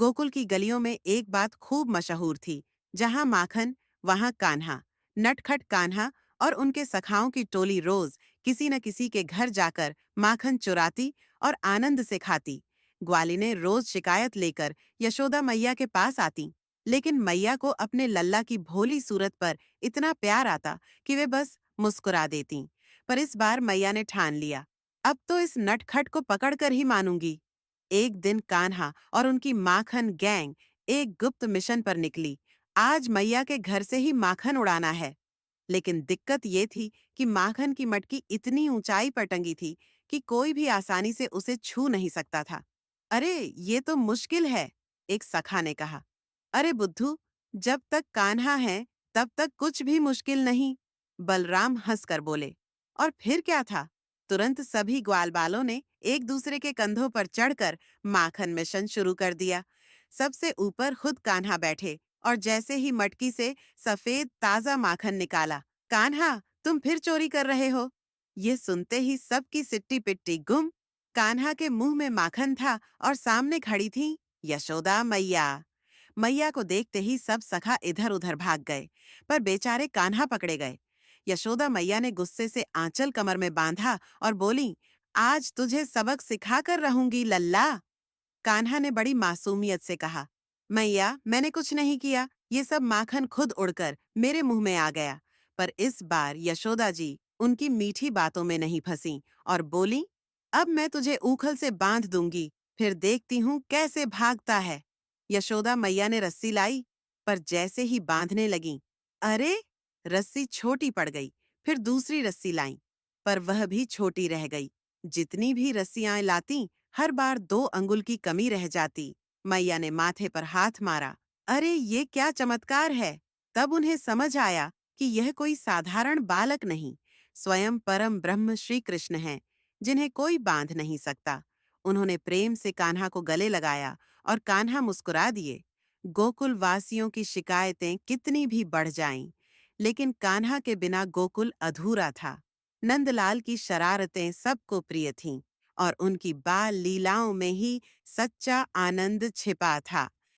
गोकुल की गलियों में एक बात खूब मशहूर थी। जहां माखन वहां कान्हा। नटखट कान्हा और उनके सखाओं की टोली रोज किसी न किसी के घर जाकर माखन चुराती और आनंद से खाती। ग्वालिनें रोज शिकायत लेकर यशोदा मैया के पास आती, लेकिन मैया को अपने लल्ला की भोली सूरत पर इतना प्यार आता कि वे बस मुस्कुरा देती। पर इस बार मैया ने ठान लिया, अब तो इस नटखट को पकड़कर ही मानूंगी। एक दिन कान्हा और उनकी माखन गैंग एक गुप्त मिशन पर निकली। आज मैया के घर से ही माखन उड़ाना है। लेकिन दिक्कत ये थी कि माखन की मटकी इतनी ऊंचाई पर टंगी थी कि कोई भी आसानी से उसे छू नहीं सकता था। अरे, ये तो मुश्किल है, एक सखा ने कहा। अरे बुद्धू, जब तक कान्हा है तब तक कुछ भी मुश्किल नहीं, बलराम हंसकर बोले। और फिर क्या था? तुरंत सभी ग्वालबालों ने एक दूसरे के कंधों पर चढ़कर माखन मिशन शुरू कर दिया। सबसे ऊपर खुद कान्हा बैठे और जैसे ही मटकी से सफेद ताजा माखन निकाला, कान्हा, तुम फिर चोरी कर रहे हो? ये सुनते ही सबकी सिट्टी पिट्टी गुम। कान्हा के मुंह में माखन था और सामने खड़ी थी यशोदा मैया। मैया को देखते ही सब सखा इधर उधर भाग गए, पर बेचारे कान्हा पकड़े गए। यशोदा मैया ने गुस्से से आंचल कमर में बांधा और बोली, आज तुझे सबक सिखा कर रहूंगी लल्ला। कान्हा ने बड़ी मासूमियत से कहा, मैया, मैंने कुछ नहीं किया, ये सब माखन खुद उड़कर मेरे मुंह में आ गया। पर इस बार यशोदा जी उनकी मीठी बातों में नहीं फंसी और बोली, अब मैं तुझे ऊखल से बांध दूंगी, फिर देखती हूँ कैसे भागता है। यशोदा मैया ने रस्सी लाई, पर जैसे ही बांधने लगी, अरे, रस्सी छोटी पड़ गई। फिर दूसरी रस्सी लाई, पर वह भी छोटी रह गई। जितनी भी रस्सियां लाती, हर बार 2 अंगुल की कमी रह जाती। मैया ने माथे पर हाथ मारा। अरे, ये क्या चमत्कार है! तब उन्हें समझ आया कि यह कोई साधारण बालक नहीं, स्वयं परम ब्रह्म श्री कृष्ण हैं, जिन्हें कोई बांध नहीं सकता। उन्होंने प्रेम से कान्हा को गले लगाया और कान्हा मुस्कुरा दिए। गोकुल वासियों की शिकायतें कितनी भी बढ़ जाईं, लेकिन कान्हा के बिना गोकुल अधूरा था। नंदलाल की शरारतें सबको प्रिय थीं और उनकी बाल लीलाओं में ही सच्चा आनंद छिपा था।